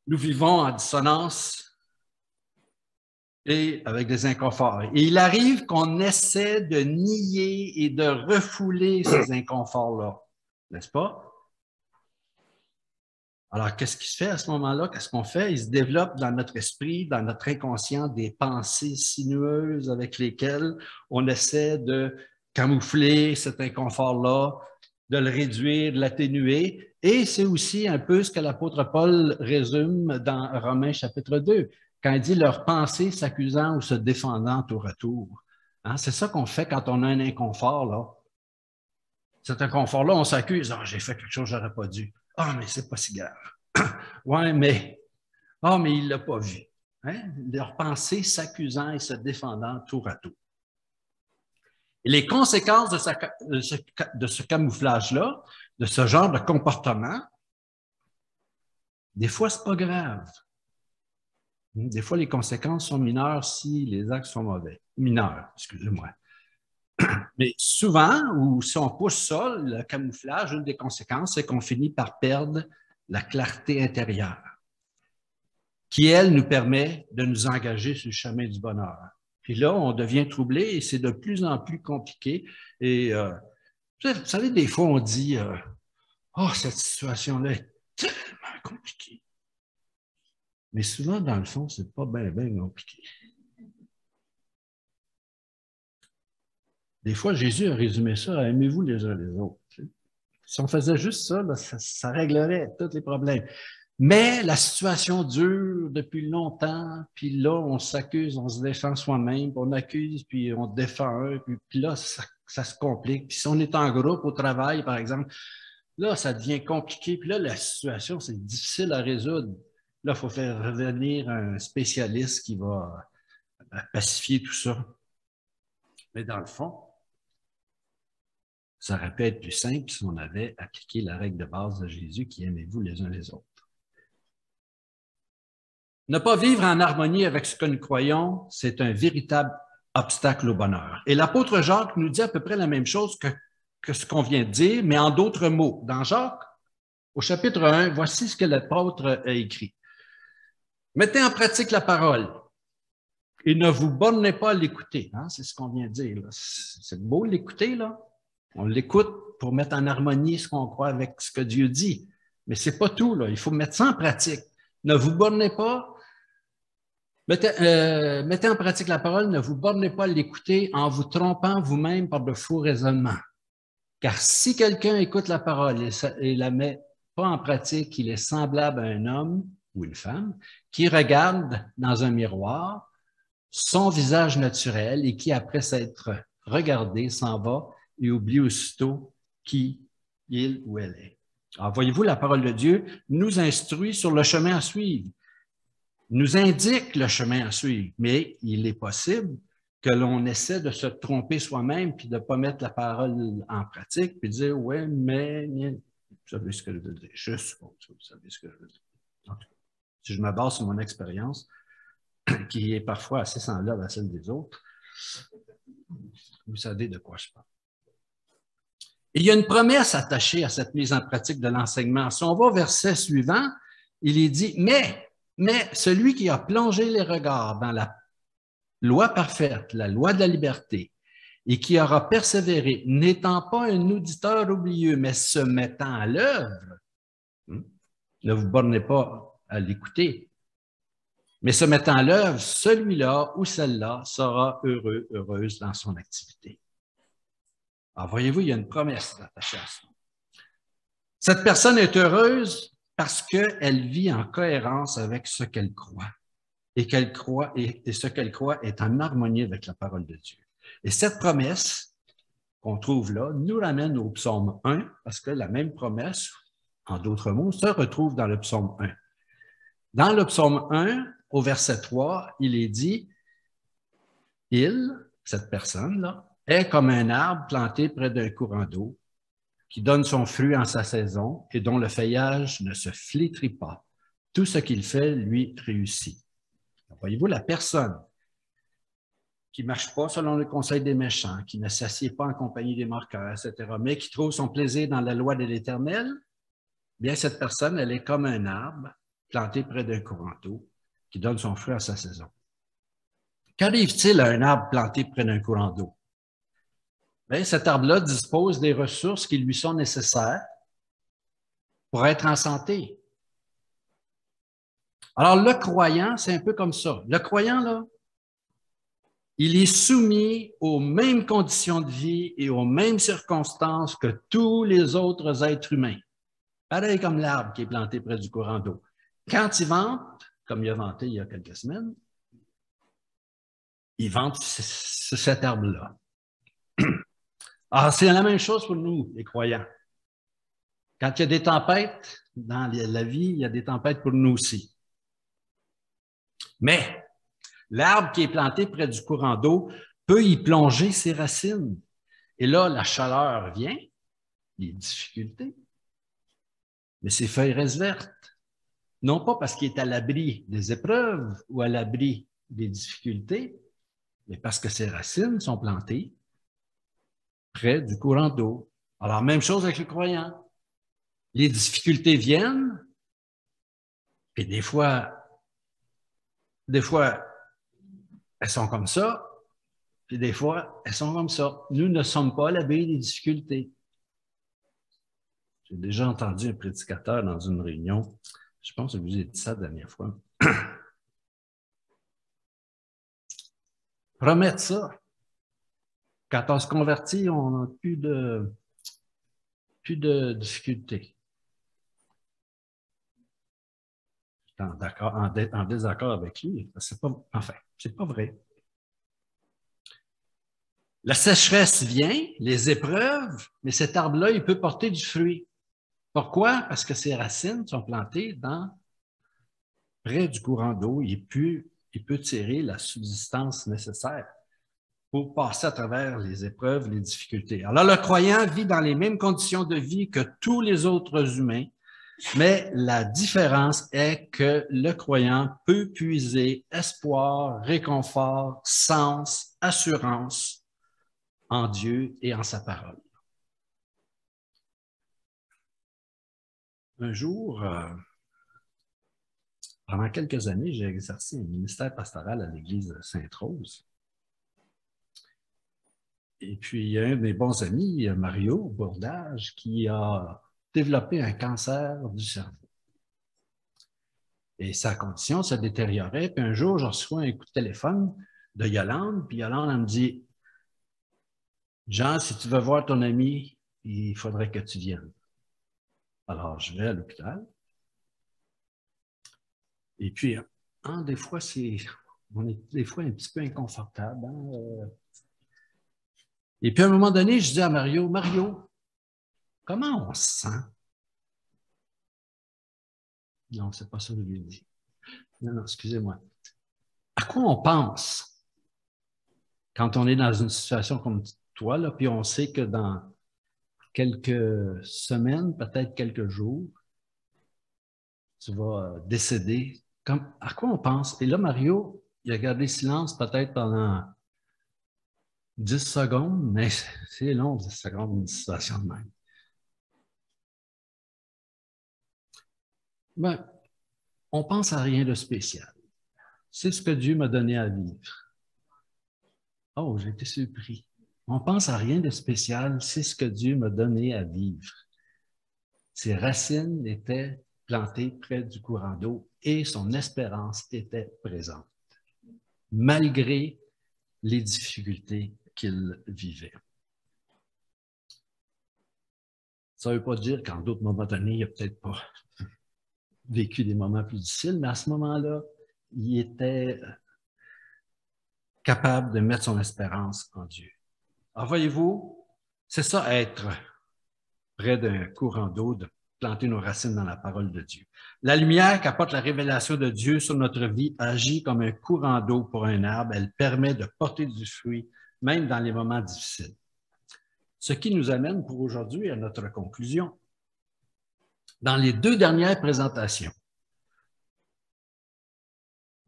nous vivons en dissonance et avec des inconforts. Et il arrive qu'on essaie de nier et de refouler ces inconforts-là, n'est-ce pas? Alors, qu'est-ce qui se fait à ce moment-là? Qu'est-ce qu'on fait? Il se développe dans notre esprit, dans notre inconscient, des pensées sinueuses avec lesquelles on essaie de camoufler cet inconfort-là, de le réduire, de l'atténuer. Et c'est aussi un peu ce que l'apôtre Paul résume dans Romains chapitre 2, quand il dit leurs pensées s'accusant ou se défendant au retour. Hein? C'est ça qu'on fait quand on a un inconfort, là. Cet inconfort-là, on s'accuse. Ah, j'ai fait quelque chose que j'aurais pas dû. Ah, mais c'est pas si grave. Ouais, mais il l'a pas vu. Hein? Leurs pensées s'accusant et se défendant tour à tour. Et les conséquences de ce camouflage-là, de ce genre de comportement, des fois, c'est pas grave. Des fois, les conséquences sont mineures si les actes sont mauvais. Mineurs, excusez-moi. Mais souvent, ou si on pousse ça, le camouflage, une des conséquences, c'est qu'on finit par perdre la clarté intérieure, qui, elle, nous permet de nous engager sur le chemin du bonheur. Puis là, on devient troublé et c'est de plus en plus compliqué. Et vous savez, des fois, on dit oh, cette situation-là est tellement compliquée. Mais souvent, dans le fond, c'est pas bien compliqué. Des fois, Jésus a résumé ça à aimez-vous les uns les autres. Si on faisait juste ça, là, ça réglerait tous les problèmes. Mais la situation dure depuis longtemps, puis là, on s'accuse, on se défend soi-même, on accuse, puis on défend un, puis là, ça se complique. Puis si on est en groupe au travail, par exemple, là, ça devient compliqué, puis là, la situation, c'est difficile à résoudre. Là, il faut faire revenir un spécialiste qui va pacifier tout ça. Mais dans le fond, ça aurait pu être plus simple si on avait appliqué la règle de base de Jésus qui aimez-vous les uns les autres. Ne pas vivre en harmonie avec ce que nous croyons, c'est un véritable obstacle au bonheur. Et l'apôtre Jacques nous dit à peu près la même chose que ce qu'on vient de dire, mais en d'autres mots. Dans Jacques, au chapitre 1, voici ce que l'apôtre a écrit. Mettez en pratique la parole et ne vous bornez pas à l'écouter. Hein? C'est ce qu'on vient de dire. C'est beau l'écouter, là. On l'écoute pour mettre en harmonie ce qu'on croit avec ce que Dieu dit. Mais ce n'est pas tout, là. Il faut mettre ça en pratique. Ne vous bornez pas. Mettez en pratique la parole, ne vous bornez pas à l'écouter en vous trompant vous-même par de faux raisonnements. Car si quelqu'un écoute la parole et la met pas en pratique, il est semblable à un homme ou une femme qui regarde dans un miroir son visage naturel et qui, après s'être regardé, s'en va et oublie aussitôt qui il ou elle est. Alors, voyez-vous, la parole de Dieu nous instruit sur le chemin à suivre, nous indique le chemin à suivre, mais il est possible que l'on essaie de se tromper soi-même puis de ne pas mettre la parole en pratique puis de dire « ouais, mais… » Vous savez ce que je veux dire. Je suppose que vous savez ce que je veux dire. En tout cas, si je me base sur mon expérience, qui est parfois assez semblable à celle des autres, vous savez de quoi je parle. Il y a une promesse attachée à cette mise en pratique de l'enseignement. Si on va au verset suivant, il est dit « mais celui qui a plongé les regards dans la loi parfaite, la loi de la liberté, et qui aura persévéré, n'étant pas un auditeur oublieux, mais se mettant à l'œuvre, ne vous bornez pas à l'écouter, mais se mettant à l'œuvre, celui-là ou celle-là sera heureux, heureuse dans son activité. » Alors, voyez-vous, il y a une promesse attachée à ça. Cette personne est heureuse parce qu'elle vit en cohérence avec ce qu'elle croit. Et ce qu'elle croit est en harmonie avec la parole de Dieu. Et cette promesse qu'on trouve là nous ramène au psaume 1, parce que la même promesse, en d'autres mots, se retrouve dans le psaume 1. Dans le psaume 1, au verset 3, il est dit « cette personne-là, est comme un arbre planté près d'un courant d'eau, qui donne son fruit en sa saison et dont le feuillage ne se flétrit pas. Tout ce qu'il fait, lui, réussit. » Voyez-vous, la personne qui ne marche pas selon le conseil des méchants, qui ne s'assied pas en compagnie des moqueurs, etc., mais qui trouve son plaisir dans la loi de l'Éternel, bien, cette personne, elle est comme un arbre planté près d'un courant d'eau qui donne son fruit à sa saison. Qu'arrive-t-il à un arbre planté près d'un courant d'eau? Bien, cet arbre-là dispose des ressources qui lui sont nécessaires pour être en santé. Alors, le croyant, c'est un peu comme ça. Le croyant, là, il est soumis aux mêmes conditions de vie et aux mêmes circonstances que tous les autres êtres humains. Pareil comme l'arbre qui est planté près du courant d'eau. Quand il vente, comme il a vanté il y a quelques semaines, il vente cet arbre-là. Alors, c'est la même chose pour nous, les croyants. Quand il y a des tempêtes dans la vie, il y a des tempêtes pour nous aussi. Mais l'arbre qui est planté près du courant d'eau peut y plonger ses racines. Et là, la chaleur vient, les difficultés, mais ses feuilles restent vertes. Non pas parce qu'il est à l'abri des épreuves ou à l'abri des difficultés, mais parce que ses racines sont plantées près du courant d'eau. Alors, même chose avec le croyant. Les difficultés viennent, et des fois, elles sont comme ça, puis des fois, elles sont comme ça. Nous ne sommes pas à l'abri des difficultés. J'ai déjà entendu un prédicateur dans une réunion, je pense que je vous ai dit ça la dernière fois, promettre ça. Quand on se convertit, on n'a plus de difficultés. En désaccord avec lui. C'est pas vrai. La sécheresse vient, les épreuves, mais cet arbre-là, il peut porter du fruit. Pourquoi? Parce que ses racines sont plantées près du courant d'eau. Il peut tirer la subsistance nécessaire pour passer à travers les épreuves, les difficultés. Alors, le croyant vit dans les mêmes conditions de vie que tous les autres humains, mais la différence est que le croyant peut puiser espoir, réconfort, sens, assurance en Dieu et en sa parole. Un jour, pendant quelques années, j'ai exercé un ministère pastoral à l'église Sainte-Rose. Et puis, il y a un de mes bons amis, Mario Bourdage, qui a développé un cancer du cerveau. Et sa condition se détériorait. Puis un jour, je reçois un coup de téléphone de Yolande, puis Yolande, elle me dit « Jean, si tu veux voir ton ami, il faudrait que tu viennes. » Alors, je vais à l'hôpital. Et puis, des fois, on est des fois un petit peu inconfortable. Et puis, à un moment donné, je dis à Mario, comment on se sent? Non, c'est pas ça que je lui ai dit. Non, excusez-moi. À quoi on pense quand on est dans une situation comme toi, là, puis on sait que dans quelques semaines, peut-être quelques jours, tu vas décéder. À quoi on pense? Et là, Mario, il a gardé silence peut-être pendant 10 secondes, mais c'est long, 10 secondes, une situation de même. Ben, on pense à rien de spécial. C'est ce que Dieu m'a donné à vivre. Oh, j'ai été surpris. On pense à rien de spécial, c'est ce que Dieu m'a donné à vivre. Ses racines étaient plantées près du courant d'eau et son espérance était présente, malgré les difficultés qu'il vivait. Ça ne veut pas dire qu'en d'autres moments donnés, il n'a peut-être pas vécu des moments plus difficiles, mais à ce moment-là, il était capable de mettre son espérance en Dieu. Alors, voyez-vous, c'est ça être près d'un courant d'eau, de planter nos racines dans la parole de Dieu. La lumière qu'apporte la révélation de Dieu sur notre vie agit comme un courant d'eau pour un arbre. Elle permet de porter du fruit, même dans les moments difficiles. Ce qui nous amène pour aujourd'hui à notre conclusion. Dans les 2 dernières présentations,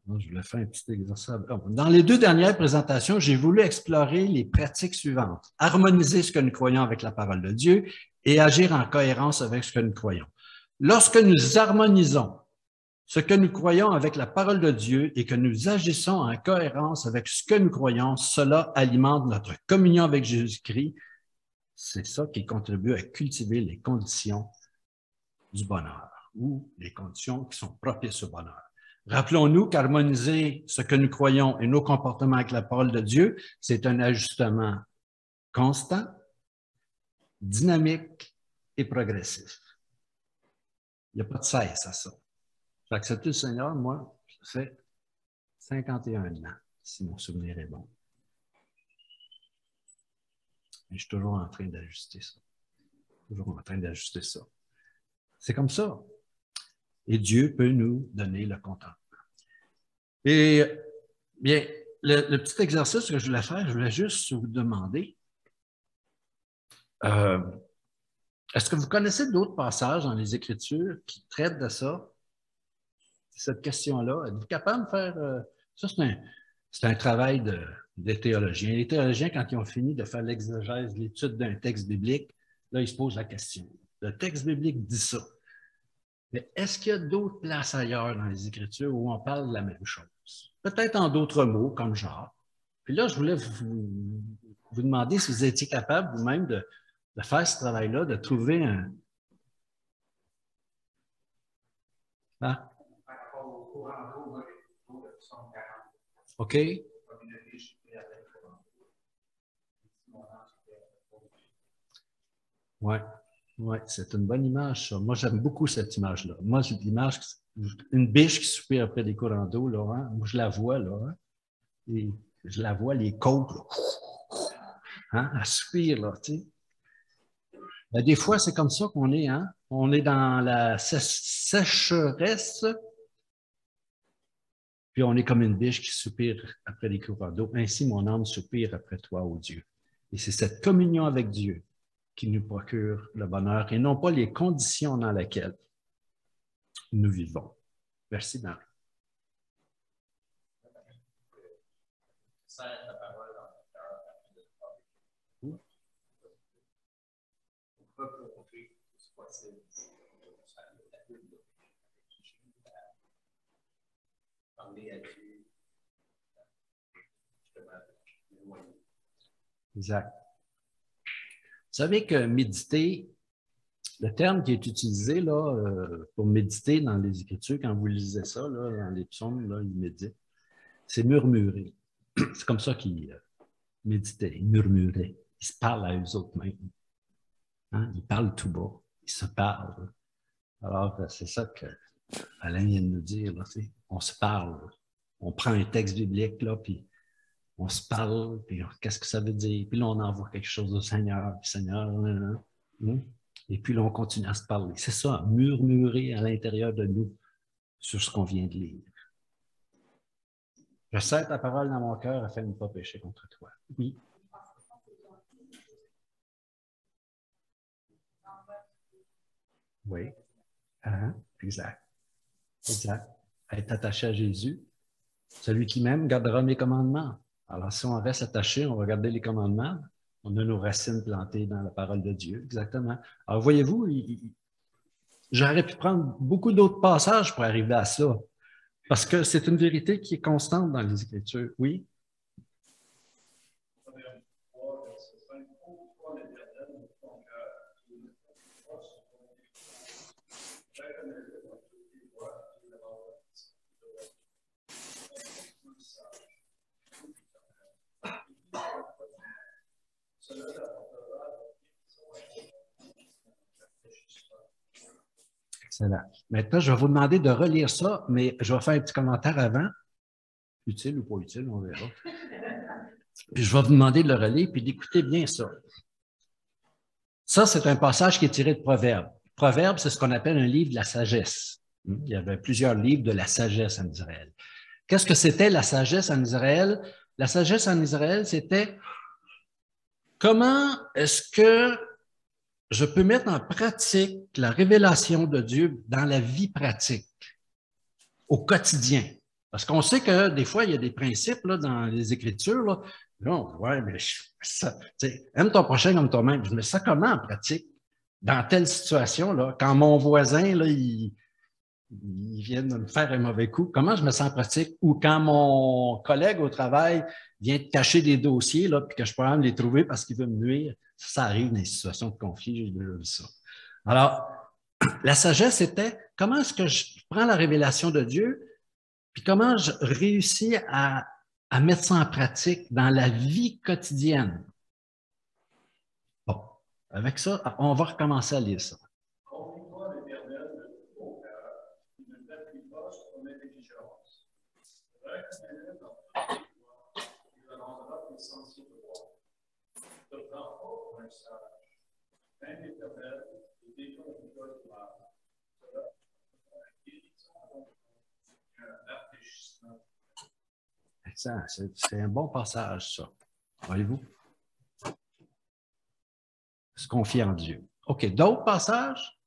je voulais faire un petit exercice. Dans les 2 dernières présentations, j'ai voulu explorer les pratiques suivantes. Harmoniser ce que nous croyons avec la parole de Dieu et agir en cohérence avec ce que nous croyons. Lorsque nous harmonisons ce que nous croyons avec la parole de Dieu et que nous agissons en cohérence avec ce que nous croyons, cela alimente notre communion avec Jésus-Christ. C'est ça qui contribue à cultiver les conditions du bonheur ou les conditions qui sont propices au bonheur. Rappelons-nous qu'harmoniser ce que nous croyons et nos comportements avec la parole de Dieu, c'est un ajustement constant, dynamique et progressif. Il n'y a pas de cesse à ça. J'ai accepté le Seigneur, moi, ça fait 51 ans, si mon souvenir est bon. Et je suis toujours en train d'ajuster ça. Toujours en train d'ajuster ça. C'est comme ça. Et Dieu peut nous donner le contentement. Et bien, le petit exercice que je voulais faire, je voulais juste vous demander, est-ce que vous connaissez d'autres passages dans les Écritures qui traitent de ça? Cette question-là, êtes-vous capable de faire... ça, c'est un travail des théologiens. Les théologiens, quand ils ont fini de faire l'exégèse, l'étude d'un texte biblique, là, ils se posent la question. Le texte biblique dit ça. Mais est-ce qu'il y a d'autres places ailleurs dans les Écritures où on parle de la même chose? Peut-être en d'autres mots, comme genre. Puis là, je voulais vous demander si vous étiez capable vous-même de faire ce travail-là, de trouver un... Ah? OK. Oui, ouais, c'est une bonne image, ça. Moi, j'aime beaucoup cette image-là. Moi, c'est l'image, une biche qui soupire après des courants d'eau, là, hein? Moi, je la vois, là. Hein? Et je la vois, les côtes, là. Hein? Elle soupire, là, tu sais. Ben, des fois, c'est comme ça qu'on est, hein? On est dans la sécheresse, puis on est comme une biche qui soupire après les courants d'eau. Ainsi, mon âme soupire après toi, ô Dieu. Et c'est cette communion avec Dieu qui nous procure le bonheur et non pas les conditions dans lesquelles nous vivons. Merci, Marie. Exact. Vous savez que méditer, le terme qui est utilisé là, pour méditer dans les Écritures, quand vous lisez ça, là, dans les psaumes, là, ils méditent, c'est murmurer. C'est comme ça qu'ils méditaient, ils murmuraient. Ils se parlent à eux autres mêmes. Hein? Ils parlent tout bas, ils se parlent. Alors, c'est ça que Alain vient de nous dire. Là, on se parle. On prend un texte biblique, là, puis on se parle, puis qu'est-ce que ça veut dire? Puis là, on envoie quelque chose au Seigneur, puis Seigneur, et puis là, on continue à se parler. C'est ça, murmurer à l'intérieur de nous sur ce qu'on vient de lire. Je serre ta parole dans mon cœur afin de ne pas pécher contre toi. Oui. Oui. Exact. Exact. Être attaché à Jésus. Celui qui m'aime gardera mes commandements. Alors, si on reste attaché, on va garder les commandements. On a nos racines plantées dans la parole de Dieu. Exactement. Alors, voyez-vous, j'aurais pu prendre beaucoup d'autres passages pour arriver à ça. Parce que c'est une vérité qui est constante dans les Écritures. Oui? Excellent. Maintenant, je vais vous demander de relire ça, mais je vais faire un petit commentaire avant. Utile ou pas utile, on verra. Puis je vais vous demander de le relire puis d'écouter bien ça. Ça, c'est un passage qui est tiré de Proverbes. Proverbes, c'est ce qu'on appelle un livre de la sagesse. Il y avait plusieurs livres de la sagesse en Israël. Qu'est-ce que c'était la sagesse en Israël? La sagesse en Israël, c'était comment est-ce que je peux mettre en pratique la révélation de Dieu dans la vie pratique, au quotidien. Parce qu'on sait que des fois, il y a des principes là, dans les Écritures. Là, ouais, mais ça, aime ton prochain comme toi-même. Je mets ça comment en pratique? Dans telle situation, là, quand mon voisin, là, il ils viennent de me faire un mauvais coup. Comment je me sens pratique? Ou quand mon collègue au travail vient de cacher des dossiers, là, puis que je peux même les trouver parce qu'il veut me nuire, ça arrive dans les situations de conflit, j'ai déjà vu ça. Alors, la sagesse était comment est-ce que je prends la révélation de Dieu, puis comment je réussis à mettre ça en pratique dans la vie quotidienne. Bon, avec ça, on va recommencer à lire ça. Confie-toi l'Éternel de tout ton cœur, et ne t'appuie pas sur ton intelligence. Reconnais-le dans toutes tes voies, et te rendra tes sentiers droits. Ne te prends pas pour un sage. Crains l'Éternel et déconfie-toi du mal. Cela sera une guérison et un rafraîchissement. C'est un bon passage, ça. Voyez-vous? Se confier en Dieu. OK, d'autres passages?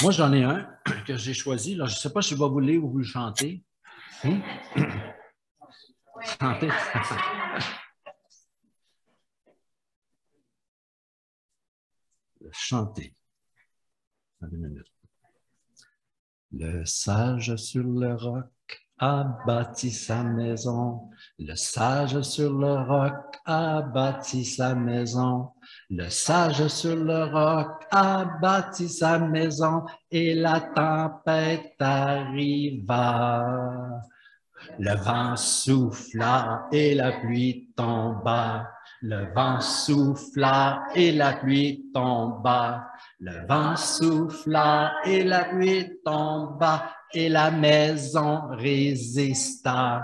Moi, j'en ai un que j'ai choisi. Là, je ne sais pas si je vais vous lire ou vous le chanter. Chanter. Chanter. Une minute. Le sage sur le roc a bâti sa maison. Le sage sur le roc a bâti sa maison. Le sage sur le roc a bâti sa maison et la tempête arriva. Le vent souffla et la pluie tomba. Le vent souffla et la pluie tomba. Le vent souffla et la pluie tomba et la maison résista.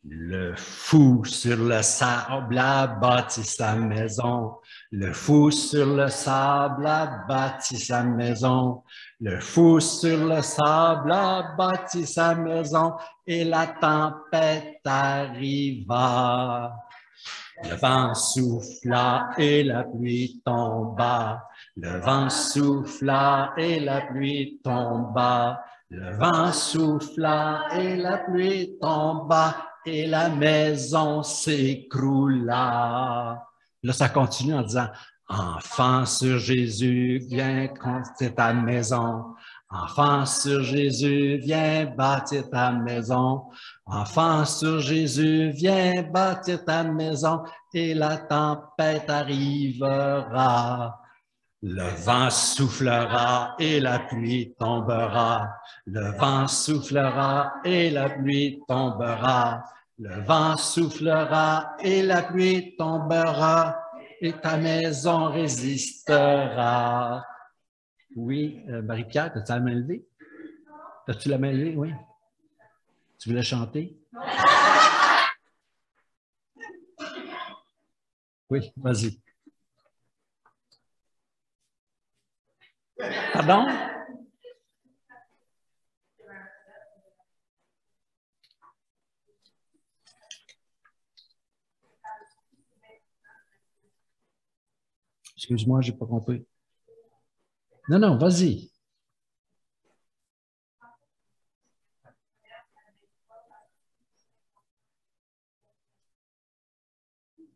Le fou sur le sable a bâti sa maison. Le fou sur le sable a bâti sa maison. Le fou sur le sable a bâti sa maison et la tempête arriva. Le vent souffla et la pluie tomba. Le vent souffla et la pluie tomba. Le vent souffla et la pluie tomba et la maison s'écroula. Là, ça continue en disant, enfant sur Jésus, viens construire ta maison. Enfant sur Jésus, viens bâtir ta maison. Enfant sur Jésus, viens bâtir ta maison et la tempête arrivera. Le vent soufflera et la pluie tombera. Le vent soufflera et la pluie tombera. Le vent soufflera et la pluie tombera et ta maison résistera. Oui, Marie-Pierre, as-tu la main levée? As-tu la main levée? Oui. Tu voulais chanter? Oui, vas-y. Pardon? Excuse-moi, je n'ai pas compris. Non, non, vas-y.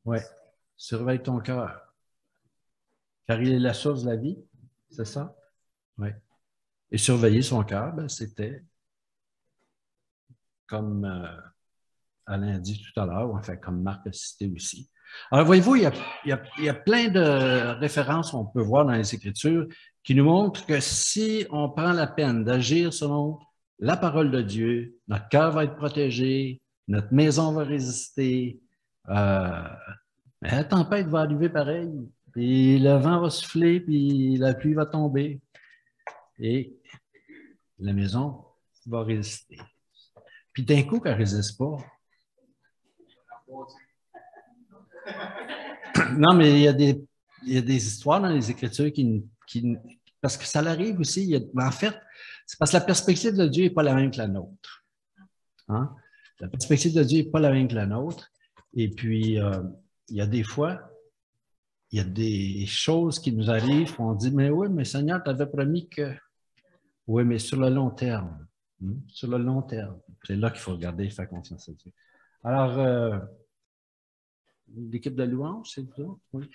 Oui, surveille ton cœur. Car il est la source de la vie, c'est ça? Oui. Et surveiller son cœur, ben, c'était comme Alain a dit tout à l'heure, enfin comme Marc a cité aussi. Alors, voyez-vous, il y a plein de références qu'on peut voir dans les Écritures qui nous montrent que si on prend la peine d'agir selon la parole de Dieu, notre cœur va être protégé, notre maison va résister, mais la tempête va arriver pareil, puis le vent va souffler, puis la pluie va tomber, et la maison va résister. Puis d'un coup, qu'elle ne résiste pas. Non, mais il y a des histoires dans les Écritures parce que ça arrive aussi. En fait, c'est parce que la perspective de Dieu n'est pas la même que la nôtre. Hein? La perspective de Dieu n'est pas la même que la nôtre. Et puis, il y a des fois, il y a des choses qui nous arrivent, on dit, mais oui, mais Seigneur, tu avais promis que... Oui, mais sur le long terme. Sur le long terme. C'est là qu'il faut regarder et faire confiance à Dieu. Alors, l'équipe de louange, c'est ça? Oui.